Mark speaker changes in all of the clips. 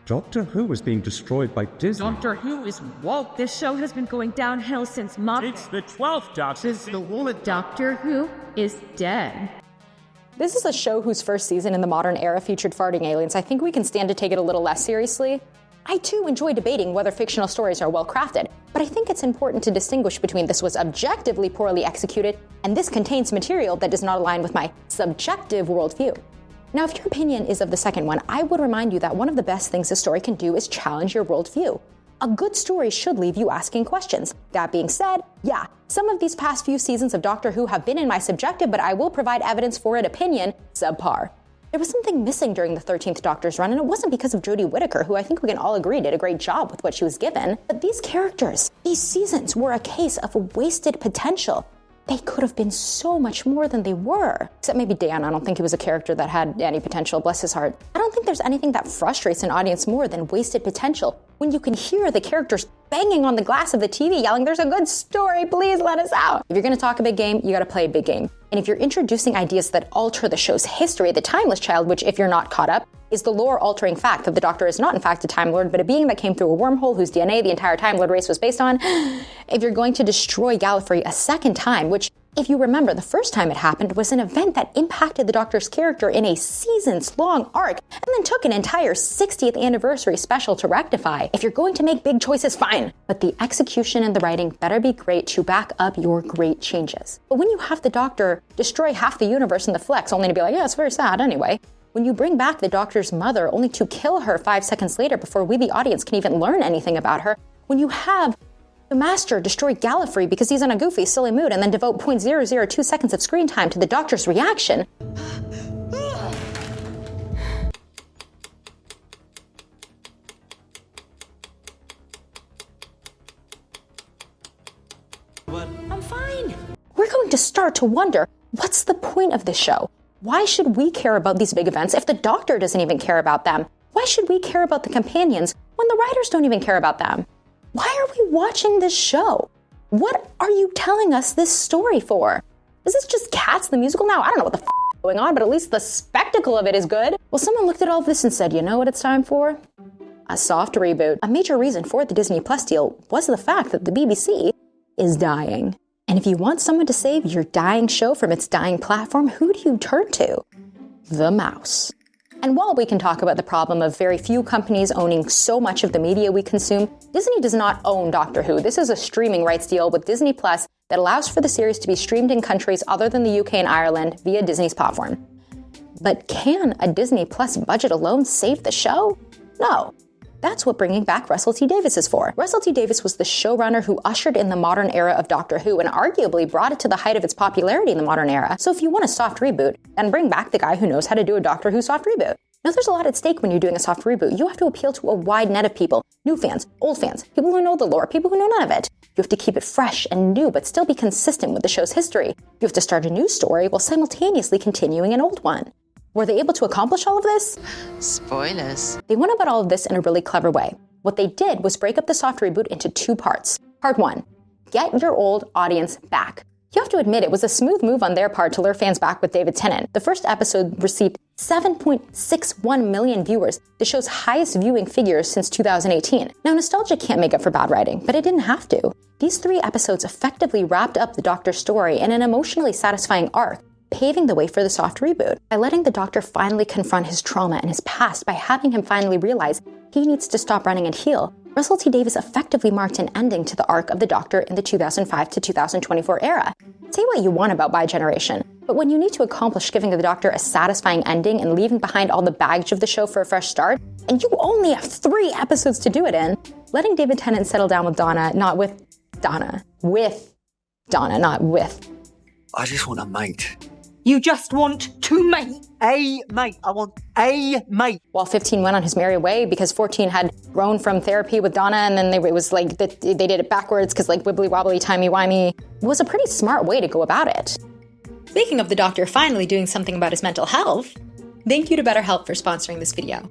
Speaker 1: Doctor Who is being destroyed by Disney.
Speaker 2: Doctor Who is woke. This show has been going downhill since
Speaker 3: It's the 12th Doctor.
Speaker 2: It's the woman. Doctor Who is dead.
Speaker 4: This is a show whose first season in the modern era featured farting aliens. I think we can stand to take it a little less seriously. I too enjoy debating whether fictional stories are well crafted, but I think it's important to distinguish between this was objectively poorly executed and this contains material that does not align with my subjective worldview. Now, if your opinion is of the second one, I would remind you that one of the best things a story can do is challenge your worldview. A good story should leave you asking questions. That being said, yeah, some of these past few seasons of Doctor Who have been in my subjective, but I will provide evidence for an opinion, subpar. There was something missing during the 13th Doctor's run, and it wasn't because of Jodie Whittaker, who I think we can all agree did a great job with what she was given. But these characters, these seasons were a case of wasted potential. They could have been so much more than they were. Except maybe Dan. I don't think he was a character that had any potential, bless his heart. I don't think there's anything that frustrates an audience more than wasted potential when you can hear the characters banging on the glass of the TV yelling, "There's a good story, please let us out." If you're gonna talk a big game, you gotta play a big game. And if you're introducing ideas that alter the show's history, the Timeless Child, which if you're not caught up, is the lore-altering fact that the Doctor is not in fact a Time Lord, but a being that came through a wormhole whose DNA the entire Time Lord race was based on. If you're going to destroy Gallifrey a second time, which, if you remember, the first time it happened was an event that impacted the Doctor's character in a seasons-long arc, and then took an entire 60th anniversary special to rectify. If you're going to make big choices, fine, but the execution and the writing better be great to back up your great changes. But when you have the Doctor destroy half the universe in the flex, only to be like, yeah, it's very sad anyway, when you bring back the Doctor's mother only to kill her 5 seconds later before we, the audience, can even learn anything about her, when you have the Master destroy Gallifrey because he's in a goofy, silly mood and then devote 0.002 seconds of screen time to the Doctor's reaction. I'm fine. We're going to start to wonder, what's the point of this show? Why should we care about these big events if the Doctor doesn't even care about them? Why should we care about the companions when the writers don't even care about them? Why are we watching this show? What are you telling us this story for? Is this just Cats the musical now? I don't know what the is going on, but at least the spectacle of it is good. Well, someone looked at all of this and said, you know what it's time for? A soft reboot. A major reason for the Disney Plus deal was the fact that the BBC is dying. And if you want someone to save your dying show from its dying platform, who do you turn to? The mouse. And while we can talk about the problem of very few companies owning so much of the media we consume, Disney does not own Doctor Who. This is a streaming rights deal with Disney Plus that allows for the series to be streamed in countries other than the UK and Ireland via Disney's platform. But can a Disney Plus budget alone save the show? No. That's what bringing back Russell T Davies is for. Russell T Davies was the showrunner who ushered in the modern era of Doctor Who and arguably brought it to the height of its popularity in the modern era. So if you want a soft reboot, then bring back the guy who knows how to do a Doctor Who soft reboot. Now there's a lot at stake when you're doing a soft reboot. You have to appeal to a wide net of people. New fans, old fans, people who know the lore, people who know none of it. You have to keep it fresh and new, but still be consistent with the show's history. You have to start a new story while simultaneously continuing an old one. Were they able to accomplish all of this?
Speaker 5: Spoilers.
Speaker 4: They went about all of this in a really clever way. What they did was break up the soft reboot into 2 parts. Part 1, get your old audience back. You have to admit it was a smooth move on their part to lure fans back with David Tennant. The first episode received 7.61 million viewers, the show's highest viewing figures since 2018. Now, nostalgia can't make up for bad writing, but it didn't have to. These 3 episodes effectively wrapped up the Doctor's story in an emotionally satisfying arc, paving the way for the soft reboot. By letting the Doctor finally confront his trauma and his past, by having him finally realize he needs to stop running and heal, Russell T Davies effectively marked an ending to the arc of the Doctor in the 2005 to 2024 era. Say what you want about Bi-Generation, but when you need to accomplish giving the Doctor a satisfying ending and leaving behind all the baggage of the show for a fresh start, and you only have 3 episodes to do it in, letting David Tennant settle down with Donna, not with.
Speaker 6: I just want a mate.
Speaker 2: You just want to mate.
Speaker 6: A mate. I want a mate.
Speaker 4: While 15 went on his merry way because 14 had grown from therapy with Donna, and then it was like they did it backwards because like wibbly wobbly timey wimey was a pretty smart way to go about it. Speaking of the Doctor finally doing something about his mental health, thank you to BetterHelp for sponsoring this video.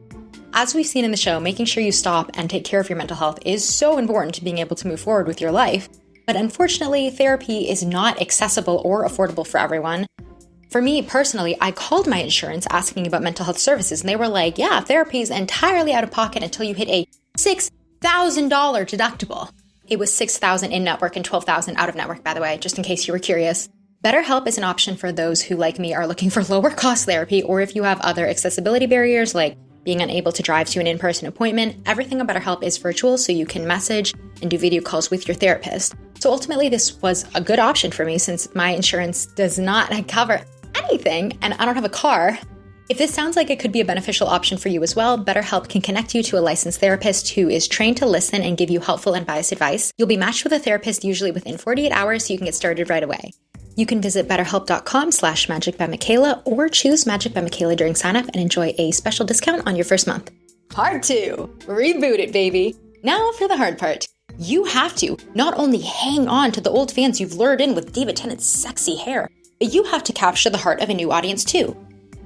Speaker 4: As we've seen in the show, making sure you stop and take care of your mental health is so important to being able to move forward with your life. But unfortunately, therapy is not accessible or affordable for everyone. For me personally, I called my insurance asking about mental health services, and they were like, yeah, therapy is entirely out of pocket until you hit a $6,000 deductible. It was $6,000 in-network and $12,000 out-of-network, by the way, just in case you were curious. BetterHelp is an option for those who, like me, are looking for lower-cost therapy, or if you have other accessibility barriers, like being unable to drive to an in-person appointment. Everything on BetterHelp is virtual, so you can message and do video calls with your therapist. So ultimately, this was a good option for me since my insurance does not cover anything, and I don't have a car. If this sounds like it could be a beneficial option for you as well, BetterHelp can connect you to a licensed therapist who is trained to listen and give you helpful and biased advice. You'll be matched with a therapist usually within 48 hours, so you can get started right away. You can visit betterhelp.com/magicbymichaela or choose Magic by Michaela during sign-up and enjoy a special discount on your first month. Part 2. Reboot it, baby. Now for the hard part. You have to not only hang on to the old fans you've lured in with David Tennant's sexy hair, but you have to capture the heart of a new audience too.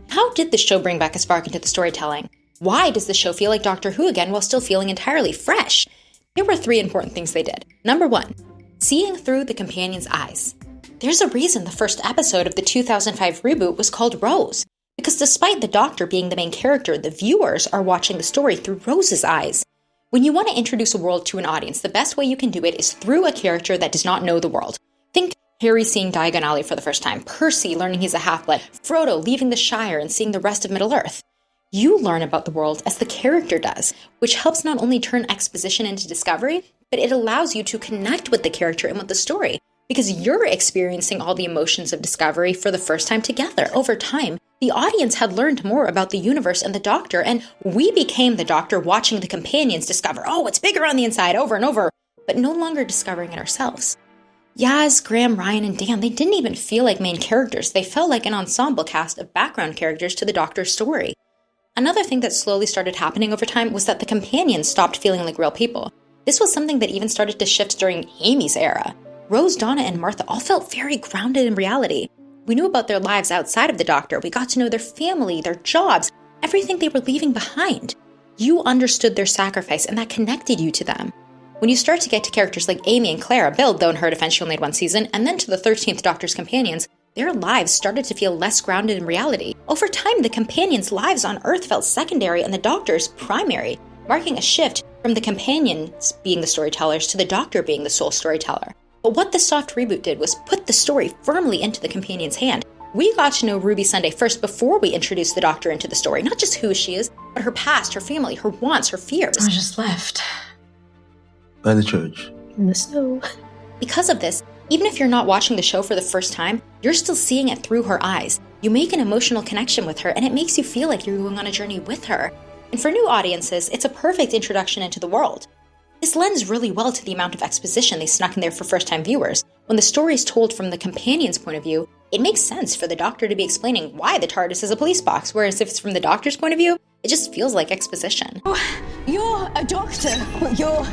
Speaker 4: How did the show bring back a spark into the storytelling? Why does the show feel like Doctor Who again while still feeling entirely fresh? Here were 3 important things they did. Number 1, seeing through the companion's eyes. There's a reason the first episode of the 2005 reboot was called Rose, because despite the Doctor being the main character, the viewers are watching the story through Rose's eyes. When you want to introduce a world to an audience, the best way you can do it is through a character that does not know the world. Think Harry seeing Diagon Alley for the first time, Percy learning he's a half-blood, Frodo leaving the Shire and seeing the rest of Middle-earth. You learn about the world as the character does, which helps not only turn exposition into discovery, but it allows you to connect with the character and with the story, because you're experiencing all the emotions of discovery for the first time together. Over time, the audience had learned more about the universe and the Doctor, and we became the Doctor watching the companions discover, oh, it's bigger on the inside over and over, but no longer discovering it ourselves. Yaz, Graham, Ryan, and Dan, they didn't even feel like main characters. They felt like an ensemble cast of background characters to the Doctor's story. Another thing that slowly started happening over time was that the companions stopped feeling like real people. This was something that even started to shift during Amy's era. Rose, Donna, and Martha all felt very grounded in reality. We knew about their lives outside of the Doctor. We got to know their family, their jobs, everything they were leaving behind. You understood their sacrifice, and that connected you to them. When you start to get to characters like Amy and Clara, Bill, though in her defense she only had one season, and then to the 13th Doctor's companions, their lives started to feel less grounded in reality. Over time, the companions' lives on Earth felt secondary and the Doctor's primary, marking a shift from the companions being the storytellers to the Doctor being the sole storyteller. But what the soft reboot did was put the story firmly into the companion's hand. We got to know Ruby Sunday first before we introduced the Doctor into the story, not just who she is, but her past, her family, her wants, her fears.
Speaker 2: I just left.
Speaker 5: By the church.
Speaker 2: In the snow.
Speaker 4: Because of this, even if you're not watching the show for the first time, you're still seeing it through her eyes. You make an emotional connection with her, and it makes you feel like you're going on a journey with her. And for new audiences, it's a perfect introduction into the world. This lends really well to the amount of exposition they snuck in there for first-time viewers. When the story is told from the companion's point of view, it makes sense for the Doctor to be explaining why the TARDIS is a police box, whereas if it's from the Doctor's point of view, it just feels like exposition.
Speaker 2: Oh, you're a doctor. You're...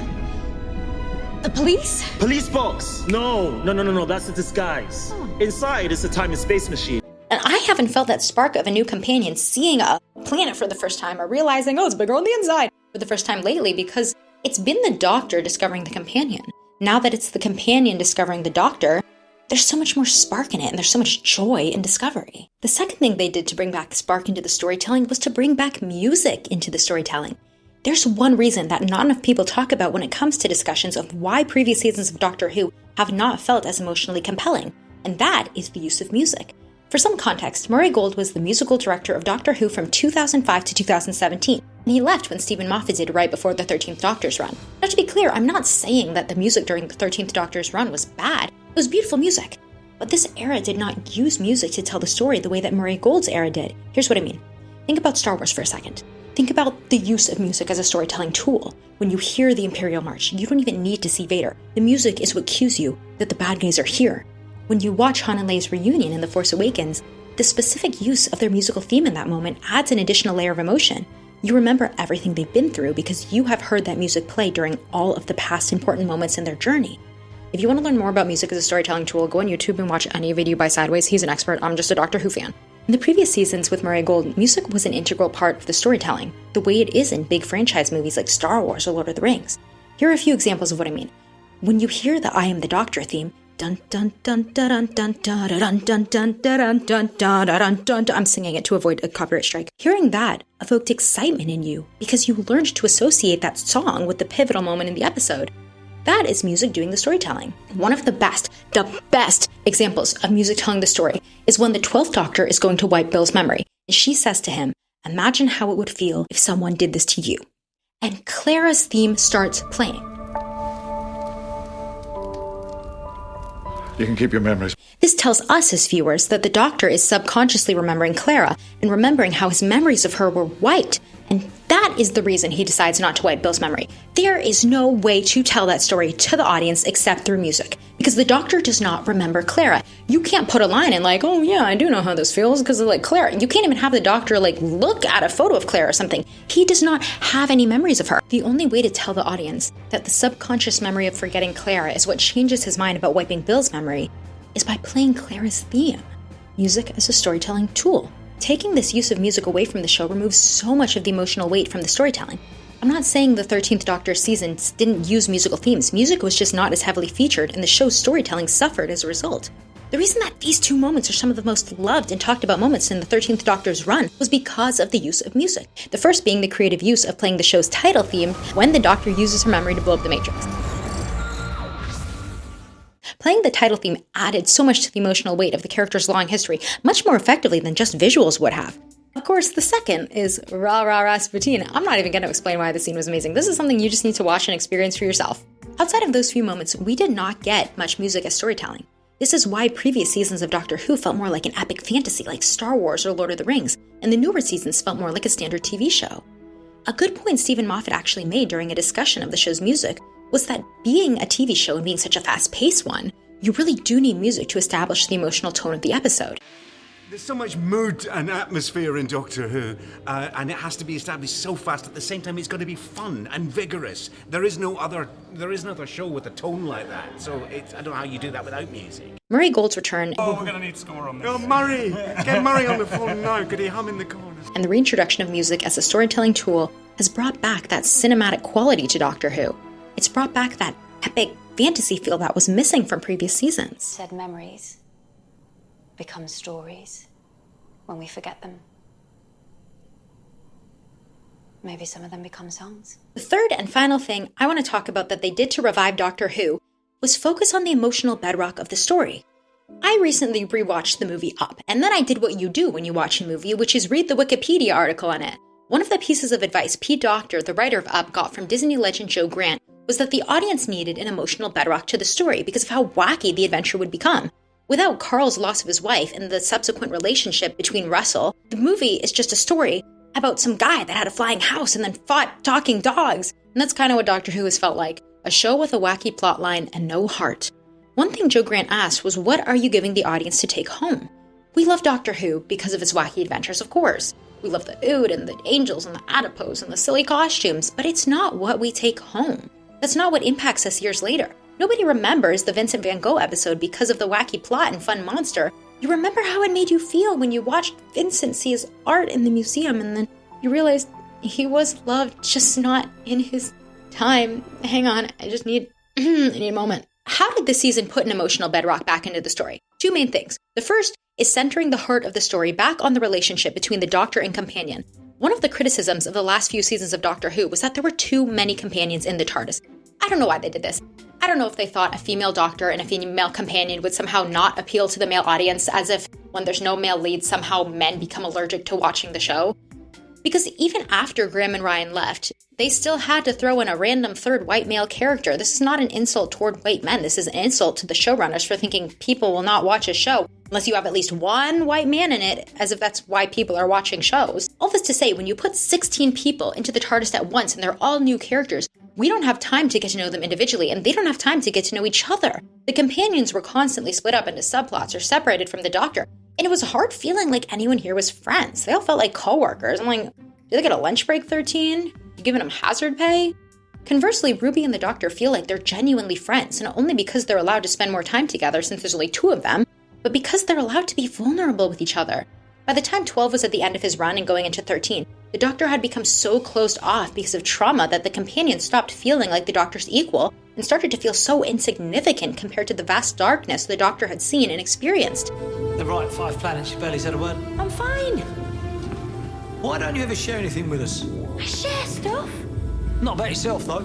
Speaker 2: the police?
Speaker 3: Police box! No, that's a disguise. Inside is a time and space machine.
Speaker 4: And I haven't felt that spark of a new companion seeing a planet for the first time or realizing, oh, it's bigger on the inside for the first time lately, because it's been the Doctor discovering the companion. Now that it's the companion discovering the Doctor, there's so much more spark in it, and there's so much joy in discovery. The second thing they did to bring back the spark into the storytelling was to bring back music into the storytelling. There's one reason that not enough people talk about when it comes to discussions of why previous seasons of Doctor Who have not felt as emotionally compelling, and that is the use of music. For some context, Murray Gold was the musical director of Doctor Who from 2005 to 2017, and he left when Stephen Moffat did right before the 13th Doctor's run. Now, to be clear, I'm not saying that the music during the 13th Doctor's run was bad. It was beautiful music. But this era did not use music to tell the story the way that Murray Gold's era did. Here's what I mean. Think about Star Wars for a second. Think about the use of music as a storytelling tool. When you hear the Imperial March, you don't even need to see Vader. The music is what cues you that the bad guys are here. When you watch Han and Leia's reunion in The Force Awakens, the specific use of their musical theme in that moment adds an additional layer of emotion. You remember everything they've been through because you have heard that music play during all of the past important moments in their journey. If you want to learn more about music as a storytelling tool, go on YouTube and watch any video by Sideways. He's an expert. I'm just a Doctor Who fan. In the previous seasons with Murray Gold, music was an integral part of the storytelling, the way it is in big franchise movies like Star Wars or Lord of the Rings. Here are a few examples of what I mean. When you hear the I Am the Doctor theme, Dun dun dun dun dun dun dun dun dun dun dun dun dun. I'm singing it to avoid a copyright strike. Hearing that evoked excitement in you because you learned to associate that song with the pivotal moment in the episode. That is music doing the storytelling. One of the best examples of music telling the story is when the 12th Doctor is going to wipe Bill's memory, and she says to him, "Imagine how it would feel if someone did this to you." And Clara's theme starts playing.
Speaker 7: You can keep your memories.
Speaker 4: This tells us as viewers that the Doctor is subconsciously remembering Clara and remembering how his memories of her were wiped. And that is the reason he decides not to wipe Bill's memory. There is no way to tell that story to the audience except through music, because the Doctor does not remember Clara. You can't put a line in like, "Oh yeah, I do know how this feels," because of like Clara. You can't even have the Doctor like look at a photo of Clara or something. He does not have any memories of her. The only way to tell the audience that the subconscious memory of forgetting Clara is what changes his mind about wiping Bill's memory is by playing Clara's theme. Music as a storytelling tool. Taking this use of music away from the show removes so much of the emotional weight from the storytelling. I'm not saying the 13th Doctor seasons didn't use musical themes. Music was just not as heavily featured, and the show's storytelling suffered as a result. The reason that these two moments are some of the most loved and talked about moments in the 13th Doctor's run was because of the use of music. The first being the creative use of playing the show's title theme when the Doctor uses her memory to blow up the Matrix. Playing the title theme added so much to the emotional weight of the character's long history, much more effectively than just visuals would have. Of course, the second is Rah Rah Rasputin. I'm not even going to explain why the scene was amazing. This is something you just need to watch and experience for yourself. Outside of those few moments, we did not get much music as storytelling. This is why previous seasons of Doctor Who felt more like an epic fantasy like Star Wars or Lord of the Rings, and the newer seasons felt more like a standard TV show. A good point Stephen Moffat actually made during a discussion of the show's music was that being a TV show and being such a fast-paced one, you really do need music to establish the emotional tone of the episode.
Speaker 8: There's so much mood and atmosphere in Doctor Who, and it has to be established so fast. At the same time, it's got to be fun and vigorous. There is no other show with a tone like that. So I don't know how you do that without music.
Speaker 4: Murray Gold's return.
Speaker 9: Oh, we're gonna need score on this.
Speaker 8: Oh, Murray! Get Murray on the phone now. Could he hum in the corner?
Speaker 4: And the reintroduction of music as a storytelling tool has brought back that cinematic quality to Doctor Who. It's brought back that epic fantasy feel that was missing from previous seasons.
Speaker 2: Said memories become stories when we forget them. Maybe some of them become songs.
Speaker 4: The third and final thing I want to talk about that they did to revive Doctor Who was focus on the emotional bedrock of the story. I recently rewatched the movie Up, and then I did what you do when you watch a movie, which is read the Wikipedia article on it. One of the pieces of advice Pete Docter, the writer of Up, got from Disney legend Joe Grant was that the audience needed an emotional bedrock to the story because of how wacky the adventure would become. Without Carl's loss of his wife and the subsequent relationship between Russell, the movie is just a story about some guy that had a flying house and then fought talking dogs. And that's kind of what Doctor Who has felt like, a show with a wacky plotline and no heart. One thing Joe Grant asked was, what are you giving the audience to take home? We love Doctor Who because of its wacky adventures, of course. We love the Ood and the angels and the adipose and the silly costumes, but it's not what we take home. That's not what impacts us years later. Nobody remembers the Vincent van Gogh episode because of the wacky plot and fun monster. You remember how it made you feel when you watched Vincent see his art in the museum and then you realized he was loved, just not in his time. Hang on, I just need a moment. How did this season put an emotional bedrock back into the story? Two main things. The first is centering the heart of the story back on the relationship between the Doctor and companion. One of the criticisms of the last few seasons of Doctor Who was that there were too many companions in the TARDIS. I don't know why they did this. I don't know if they thought a female doctor and a female companion would somehow not appeal to the male audience, as if when there's no male lead, somehow men become allergic to watching the show. Because even after Graham and Ryan left, they still had to throw in a random third white male character. This is not an insult toward white men. This is an insult to the showrunners for thinking people will not watch a show unless you have at least one white man in it, as if that's why people are watching shows. All this to say, when you put 16 people into the TARDIS at once and they're all new characters, we don't have time to get to know them individually, and they don't have time to get to know each other. The companions were constantly split up into subplots or separated from the Doctor, and it was hard feeling like anyone here was friends. They all felt like co-workers. I'm like, do they get a lunch break, 13? You giving them hazard pay? Conversely, Ruby and the Doctor feel like they're genuinely friends, not only because they're allowed to spend more time together since there's only two of them, but because they're allowed to be vulnerable with each other. By the time 12 was at the end of his run and going into 13, the Doctor had become so closed off because of trauma that the companions stopped feeling like the Doctor's equal and started to feel so insignificant compared to the vast darkness the Doctor had seen and experienced.
Speaker 6: The right 5 planets, you barely said a word.
Speaker 2: I'm fine.
Speaker 6: Why don't you ever share anything with us?
Speaker 2: I share stuff.
Speaker 6: Not about yourself, though.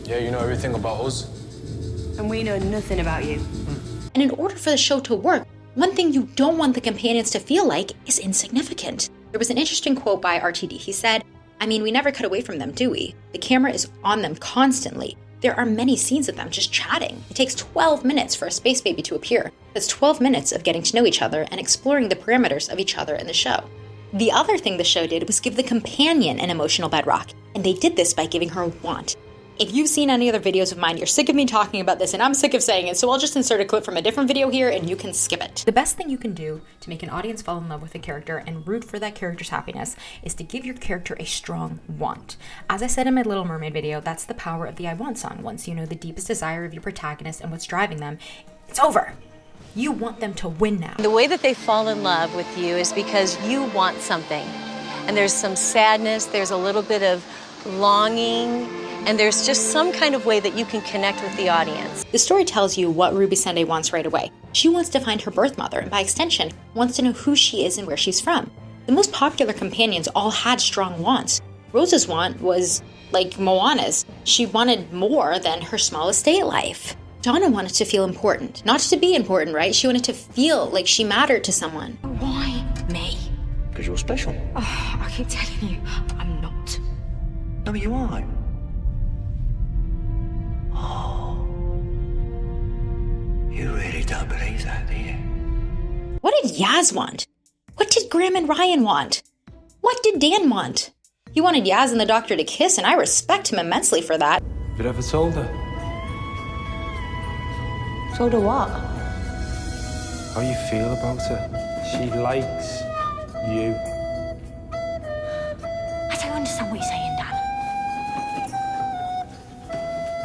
Speaker 7: Yeah, you know everything about us.
Speaker 2: And we know nothing about you.
Speaker 4: And in order for the show to work, one thing you don't want the companions to feel like is insignificant. There was an interesting quote by RTD. He said, "I mean, we never cut away from them, do we? The camera is on them constantly. There are many scenes of them just chatting. It takes 12 minutes for a space baby to appear. That's 12 minutes of getting to know each other and exploring the parameters of each other in the show." The other thing the show did was give the companion an emotional bedrock, and they did this by giving her a want. If you've seen any other videos of mine, you're sick of me talking about this, and I'm sick of saying it, so I'll just insert a clip from a different video here, and you can skip it. The best thing you can do to make an audience fall in love with a character and root for that character's happiness is to give your character a strong want. As I said in my Little Mermaid video, that's the power of the I Want song. Once you know the deepest desire of your protagonist and what's driving them, it's over. You want them to win now.
Speaker 9: The way that they fall in love with you is because you want something. And there's some sadness, there's a little bit of longing, and there's just some kind of way that you can connect with the audience.
Speaker 4: The story tells you what Ruby Sunday wants right away. She wants to find her birth mother, and by extension, wants to know who she is and where she's from. The most popular companions all had strong wants. Rose's want was like Moana's. She wanted more than her small estate life. Donna wanted to feel important. Not to be important, right? She wanted to feel like she mattered to someone.
Speaker 2: Why me?
Speaker 6: Because you're special.
Speaker 2: Oh, I keep telling you, I'm not.
Speaker 6: No, but you are. Oh. You really don't believe that, do you?
Speaker 4: What did Yaz want? What did Graham and Ryan want? What did Dan want? He wanted Yaz and the Doctor to kiss, and I respect him immensely for that.
Speaker 7: You ever told her
Speaker 2: So do what?
Speaker 7: how you feel about her? She likes you.
Speaker 2: I don't understand what you're saying, Dan.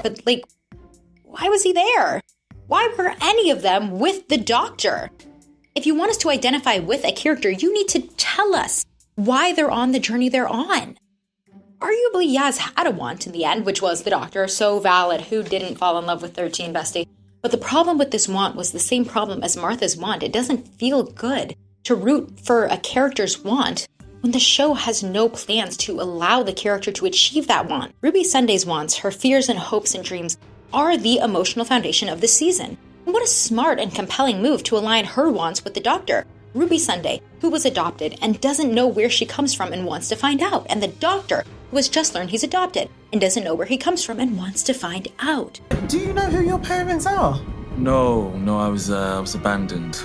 Speaker 4: But, like, why was he there? Why were any of them with the Doctor? If you want us to identify with a character, you need to tell us why they're on the journey they're on. Arguably, Yaz had a want in the end, which was the Doctor, so valid. Who didn't fall in love with 13, bestie? But the problem with this want was the same problem as Martha's want. It doesn't feel good to root for a character's want when the show has no plans to allow the character to achieve that want. Ruby Sunday's wants, her fears and hopes and dreams, are the emotional foundation of the season. And what a smart and compelling move to align her wants with the Doctor. Ruby Sunday, who was adopted and doesn't know where she comes from and wants to find out, and the Doctor, who has just learned he's adopted and doesn't know where he comes from and wants to find out.
Speaker 10: Do you know who your parents are?
Speaker 7: No, I was abandoned.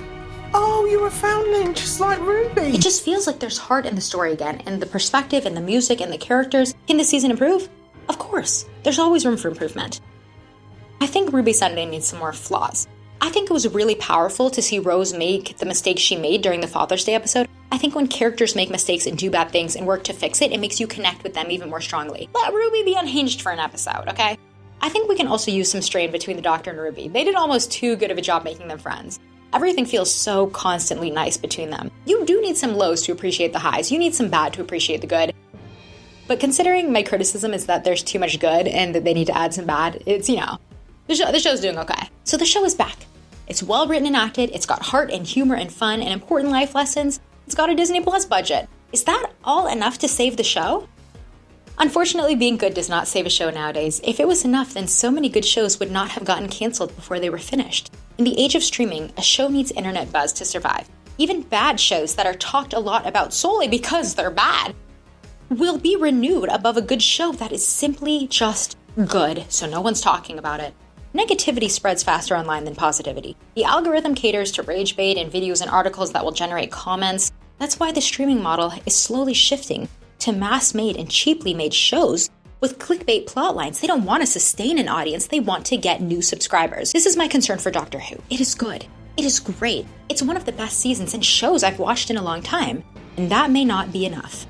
Speaker 10: Oh, you're a foundling, just like Ruby.
Speaker 4: It just feels like there's heart in the story again, and the perspective and the music and the characters. Can this season improve? Of course. There's always room for improvement. I think Ruby Sunday needs some more flaws. I think it was really powerful to see Rose make the mistakes she made during the Father's Day episode. I think when characters make mistakes and do bad things and work to fix it, it makes you connect with them even more strongly. Let Ruby be unhinged for an episode, okay? I think we can also use some strain between the Doctor and Ruby. They did almost too good of a job making them friends. Everything feels so constantly nice between them. You do need some lows to appreciate the highs. You need some bad to appreciate the good. But considering my criticism is that there's too much good and that they need to add some bad, it's, the show's doing okay. So the show is back. It's well written and acted, it's got heart and humor and fun and important life lessons, it's got a Disney Plus budget. Is that all enough to save the show? Unfortunately, being good does not save a show nowadays. If it was enough, then so many good shows would not have gotten canceled before they were finished. In the age of streaming, a show needs internet buzz to survive. Even bad shows that are talked a lot about solely because they're bad will be renewed above a good show that is simply just good, so no one's talking about it. Negativity spreads faster online than positivity. The algorithm caters to rage bait and videos and articles that will generate comments. That's why the streaming model is slowly shifting to mass-made and cheaply made shows with clickbait plotlines. They don't want to sustain an audience, they want to get new subscribers. This is my concern for Doctor Who. It is good. It is great. It's one of the best seasons and shows I've watched in a long time, and that may not be enough.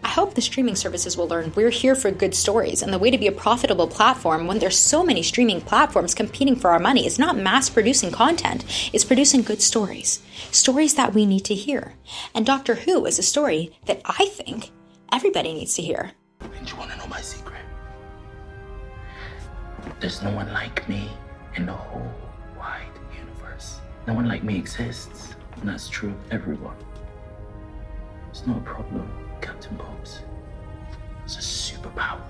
Speaker 4: I hope the streaming services will learn we're here for good stories, and the way to be a profitable platform when there's so many streaming platforms competing for our money is not mass-producing content, it's producing good stories. Stories that we need to hear. And Doctor Who is a story that I think everybody needs to hear.
Speaker 5: And you want to know my secret?
Speaker 11: There's no one like me in the whole wide universe. No one like me exists, and that's true of everyone. It's not a problem, Captain Pops. It's a superpower.